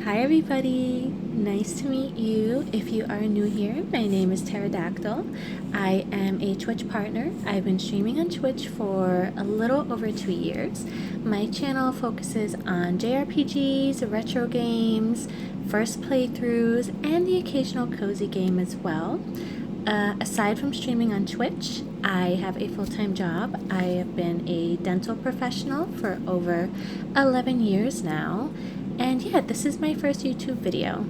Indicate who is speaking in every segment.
Speaker 1: Hi everybody, nice to meet you. If you are new here, my name is Pterodactyl. I am a Twitch partner. I've been streaming on Twitch for a little over 2 years. My channel focuses on JRPGs, retro games, first playthroughs, and the occasional cozy game as well. Aside from streaming on Twitch, I have a full-time job. I have been a dental professional for over 11 years now. And yeah, this is my first YouTube video.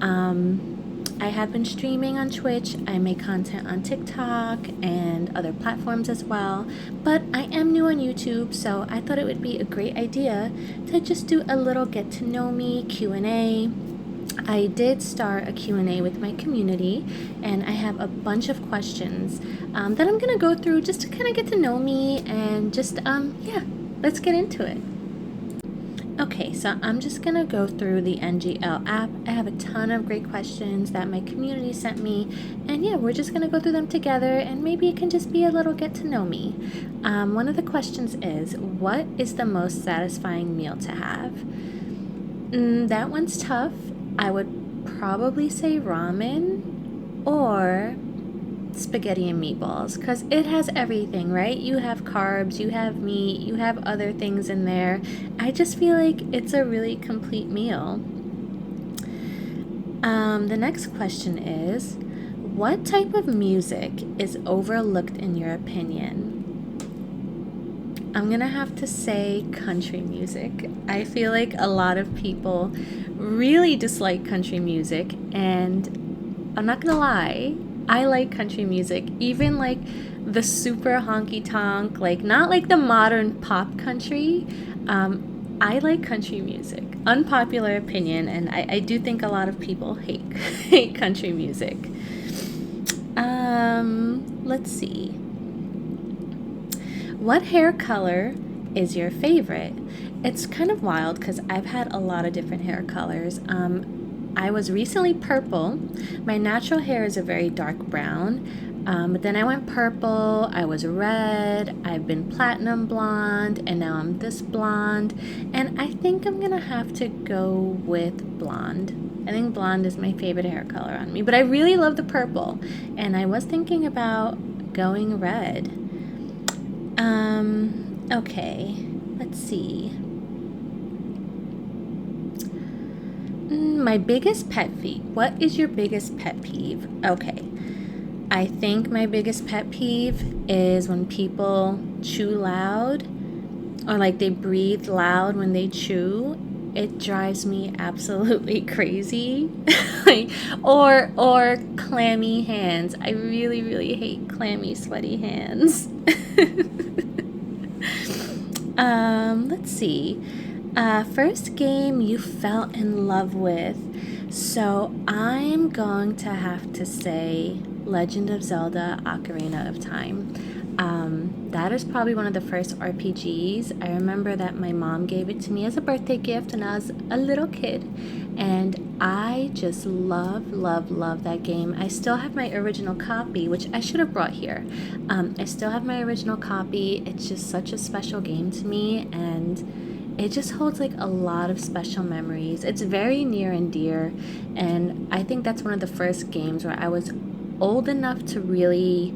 Speaker 1: I have been streaming on Twitch. I make content on TikTok and other platforms as well. But I am new on YouTube, so I thought it would be a great idea to just do a little get to know me Q&A. I did start a Q&A with my community, and I have a bunch of questions that I'm going to go through just to kind of get to know me and just, yeah, let's get into it. Okay, so I'm just going to go through the NGL app. I have a ton of great questions that my community sent me, and yeah, we're just going to go through them together, and maybe it can just be a little get to know me. One of the questions is, what is the most satisfying meal to have? That one's tough. I would probably say ramen or spaghetti and meatballs because it has everything, right? You have carbs, you have meat, you have other things in there. I just feel like it's a really complete meal. The next question is, what type of music is overlooked in your opinion? I'm gonna have to say country music. I feel like a lot of people really dislike country music, and I'm not gonna lie, I like country music, even like the super honky tonk, like not like the modern pop country. I like country music. Unpopular opinion, and I do think a lot of people hate country music. Let's see. What hair color is your favorite? It's kind of wild because I've had a lot of different hair colors. I was recently purple. My natural hair is a very dark brown, but then I went purple, I was red, I've been platinum blonde, and now I'm this blonde. And I think I'm gonna have to go with blonde. I think blonde is my favorite hair color on me, but I really love the purple, and I was thinking about going red. Okay, let's see. My biggest pet peeve. What is your biggest pet peeve? Okay, I think my biggest pet peeve is when people chew loud or like they breathe loud when they chew. It drives me absolutely crazy. like, or clammy hands. I really hate clammy, sweaty hands. Let's see. First game you fell in love with. So I'm going to have to say Legend of Zelda Ocarina of Time. That is probably one of the first RPGs. I remember that my mom gave it to me as a birthday gift when I was a little kid. And I just love that game. I still have my original copy, which I should have brought here. I still have my original copy. It's just such a special game to me, and it just holds like a lot of special memories. It's very near and dear, and I think that's one of the first games where I was old enough to really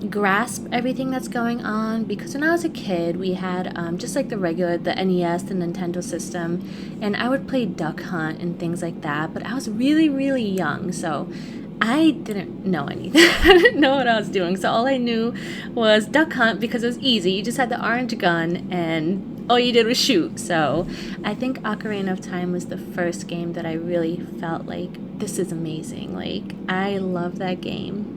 Speaker 1: grasp everything that's going on, because when I was a kid we had just like the NES, the Nintendo system, and I would play Duck Hunt and things like that, but I was really young, so I didn't know anything. I didn't know what I was doing, so all I knew was Duck Hunt because it was easy. You just had the orange gun and all you did was shoot. So I think Ocarina of Time was the first game that I really felt like, this is amazing. Like, I love that game.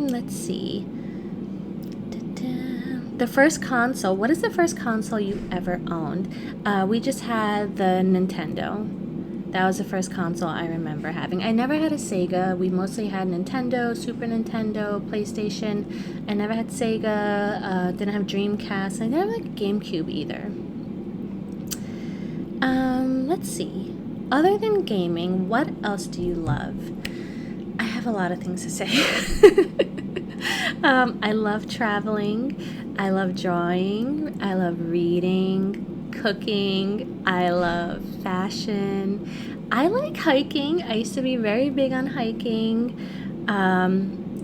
Speaker 1: Let's see. The first console. What is the first console you ever owned? We just had the Nintendo. That was the first console I remember having. I never had a Sega. We mostly had Nintendo, Super Nintendo, PlayStation. I never had Sega. Didn't have Dreamcast. I never had GameCube either. Let's see. Other than gaming, what else do you love? I have a lot of things to say. I love traveling. I love drawing. I love reading. cooking. I love fashion. I like hiking. I used to be very big on hiking.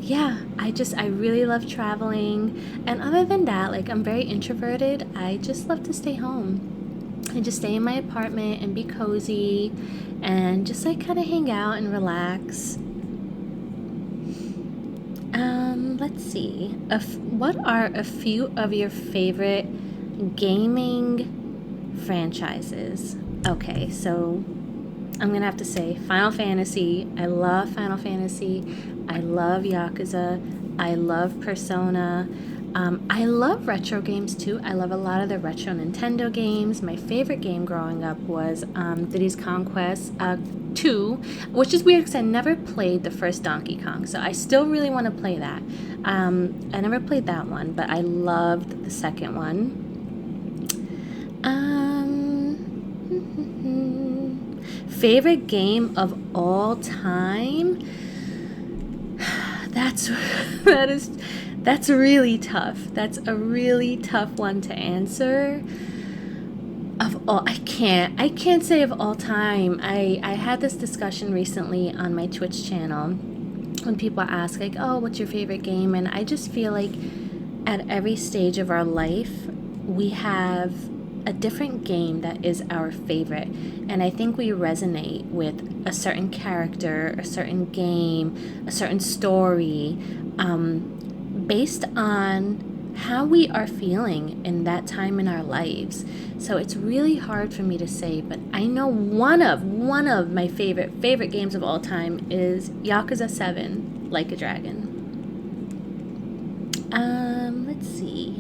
Speaker 1: Yeah, I really love traveling. And other than that, like, I'm very introverted. I just love to stay home and just stay in my apartment and be cozy and just like kind of hang out and relax. Let's see. What are a few of your favorite gaming franchises? Okay, so I'm gonna have to say Final Fantasy. I love Final Fantasy. I love Yakuza. I love Persona. I love retro games too. I love a lot of the retro Nintendo games. My favorite game growing up was Diddy's Conquest 2, which is weird because I never played the first Donkey Kong, so I still really want to play that. I never played that one, but I loved the second one. Favorite game of all time? That's really tough. That's a really tough one to answer. I can't say of all time. I had this discussion recently on my Twitch channel when people ask like, "Oh, what's your favorite game?" And I just feel like at every stage of our life, we have a different game that is our favorite. And I think we resonate with a certain character, a certain game, a certain story, based on how we are feeling in that time in our lives. So it's really hard for me to say, but I know one of my favorite games of all time is Yakuza 7, Like a Dragon. Let's see.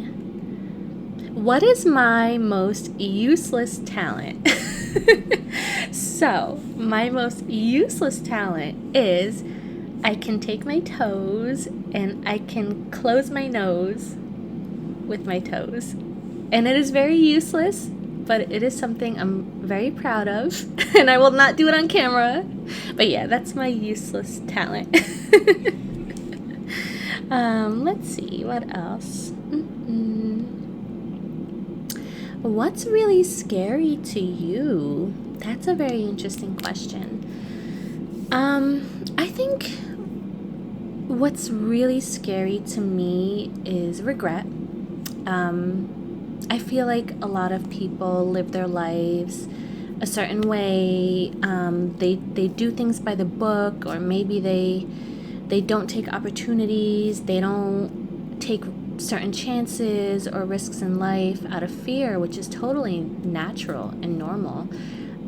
Speaker 1: What is my most useless talent? So, my most useless talent is I can take my toes and I can close my nose with my toes. And it is very useless, but it is something I'm very proud of, and I will not do it on camera. But yeah, that's my useless talent. Let's see, what else? What's really scary to you? That's a very interesting question. I think what's really scary to me is regret. I feel like a lot of people live their lives a certain way. They do things by the book, or maybe they don't take opportunities. They don't take certain chances or risks in life out of fear, which is totally natural and normal.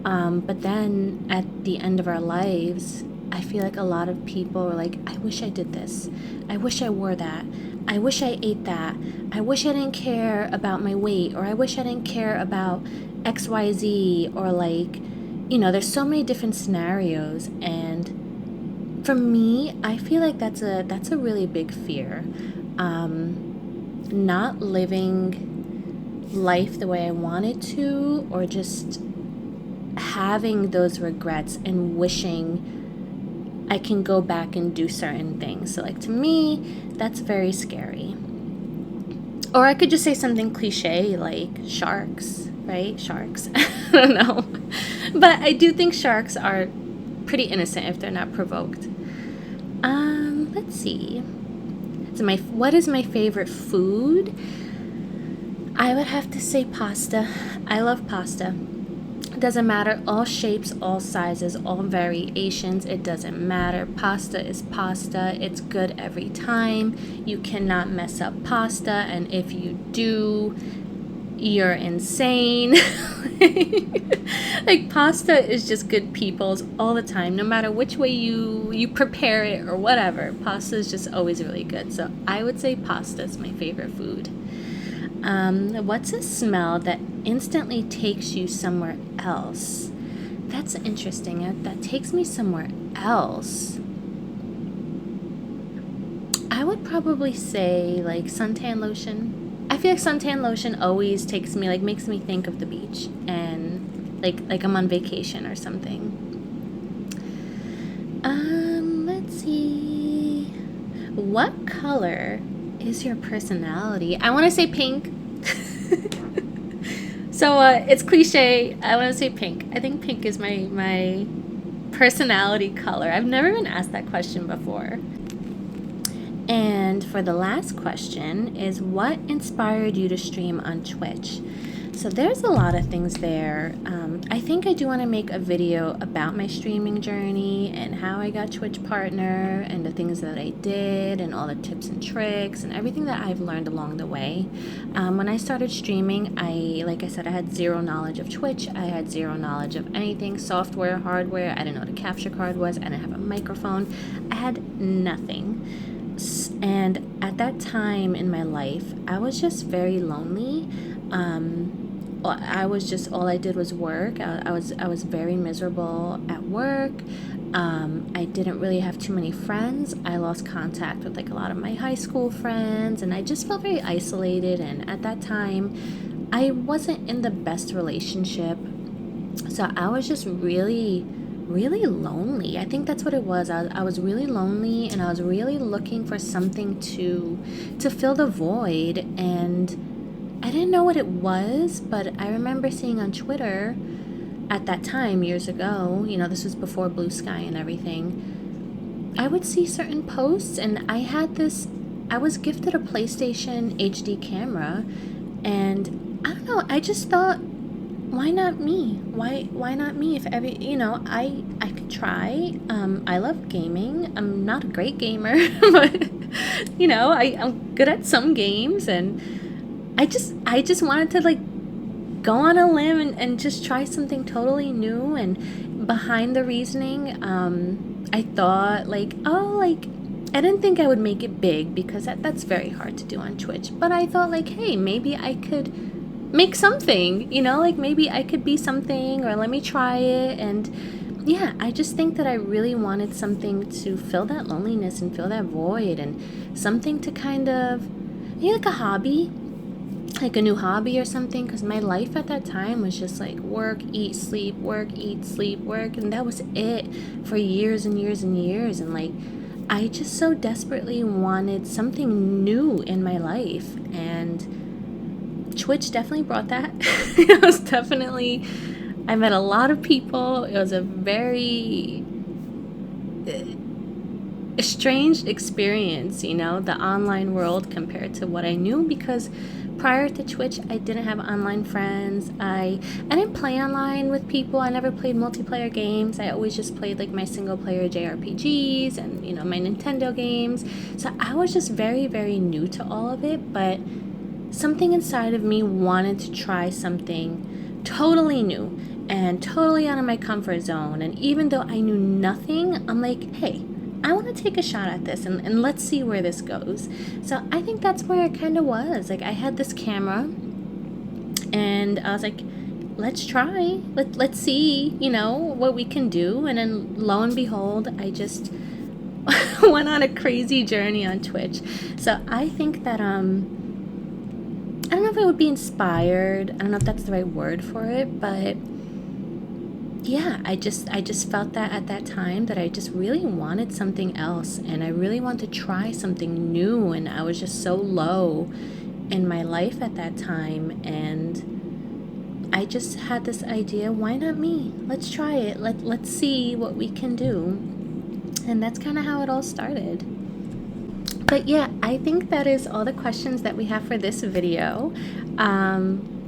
Speaker 1: But then at the end of our lives, I feel like a lot of people are like, I wish I did this. I wish I wore that. I wish I ate that. I wish I didn't care about my weight, or I wish I didn't care about XYZ, or like, there's so many different scenarios. And for me, I feel like that's a really big fear. Not living life the way I wanted to, or just having those regrets and wishing I can go back and do certain things. So like, to me, that's very scary. Or I could just say something cliche like sharks, right? Sharks. I don't know. But I do think sharks are pretty innocent if they're not provoked. Let's see. So what is my favorite food? I would have to say pasta. I love pasta. It doesn't matter, all shapes, all sizes, all variations, it doesn't matter. Pasta is pasta. It's good every time. You cannot mess up pasta, and if you do, you're insane. Like, pasta is just good people's all the time, no matter which way you prepare it or whatever. Pasta is just always really good. So I would say pasta is my favorite food. What's a smell that instantly takes you somewhere else? That's interesting. That takes me somewhere else. I would probably say like suntan lotion. I feel like suntan lotion always takes me, like, makes me think of the beach and like I'm on vacation or something. Let's see. What color is your personality? I want to say pink. So it's cliche. I want to say pink. I think pink is my personality color. I've never been asked that question before. And for the last question is, what inspired you to stream on Twitch? So there's a lot of things there. I think I do want to make a video about my streaming journey and how I got Twitch partner and the things that I did and all the tips and tricks and everything that I've learned along the way. When I started streaming, like I said, I had zero knowledge of Twitch. I had zero knowledge of anything, software, hardware. I didn't know what a capture card was. I didn't have a microphone. I had nothing. And at that time in my life, I was just very lonely. I was just, all I did was work. I was very miserable at work. I didn't really have too many friends. I lost contact with like a lot of my high school friends, and I just felt very isolated. And at that time, I wasn't in the best relationship. So I was just really lonely. I think that's what it was. I was really lonely, and I was really looking for something to fill the void, and I didn't know what it was, but I remember seeing on Twitter at that time, years ago, you know, this was before Blue Sky and everything, I would see certain posts, and I was gifted a PlayStation HD camera, and I don't know, I just thought, why not me? Why not me? If I could try. I love gaming. I'm not a great gamer, but I'm good at some games, and I just wanted to like go on a limb and just try something totally new. And behind the reasoning, I thought like, I didn't think I would make it big because that's very hard to do on Twitch. But I thought like, hey, maybe I could make something, like maybe I could be something, or let me try it. And yeah, I just think that I really wanted something to fill that loneliness and fill that void, and something to kind of, like a hobby, like a new hobby or something, because my life at that time was just like work, eat, sleep, work, eat, sleep, work, and that was it for years and years and years. And like, I just so desperately wanted something new in my life, and Twitch definitely brought that. It was definitely, I met a lot of people. It was a very strange experience, the online world compared to what I knew, because prior to Twitch, I didn't have online friends. I didn't play online with people. I never played multiplayer games. I always just played like my single player JRPGs and, my Nintendo games. So I was just very, very new to all of it, but something inside of me wanted to try something totally new and totally out of my comfort zone. And even though I knew nothing, I'm like, hey, I want to take a shot at this, and let's see where this goes. So I think that's where it kind of was. Like, I had this camera, and I was like, let's try. Let's see, what we can do. And then lo and behold, I just went on a crazy journey on Twitch. So I think that I don't know if I would be inspired. I don't know if that's the right word for it, but yeah, I just felt that at that time that I just really wanted something else, and I really wanted to try something new, and I was just so low in my life at that time, and I just had this idea, why not me? Let's try it. Let's see what we can do. And that's kind of how it all started. But yeah, I think that is all the questions that we have for this video.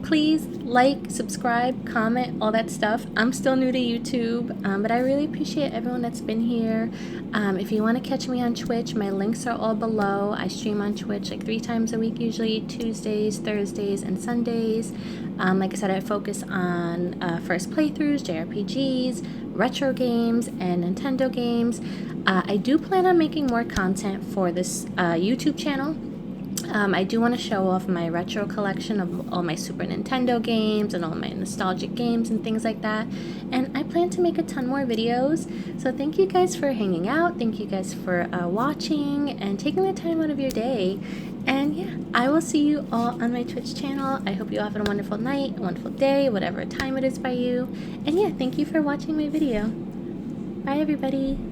Speaker 1: Please like, subscribe, comment, all that stuff. I'm still new to YouTube, but I really appreciate everyone that's been here. If you want to catch me on Twitch, my links are all below. I stream on Twitch like 3 times a week, usually Tuesdays, Thursdays, and Sundays. Like I said, I focus on first playthroughs, JRPGs, retro games, and Nintendo games. I do plan on making more content for this YouTube channel. I do want to show off my retro collection of all my Super Nintendo games and all my nostalgic games and things like that. And I plan to make a ton more videos. So thank you guys for hanging out. Thank you guys for watching and taking the time out of your day. And yeah, I will see you all on my Twitch channel. I hope you all have a wonderful night, a wonderful day, whatever time it is by you. And yeah, thank you for watching my video. Bye, everybody.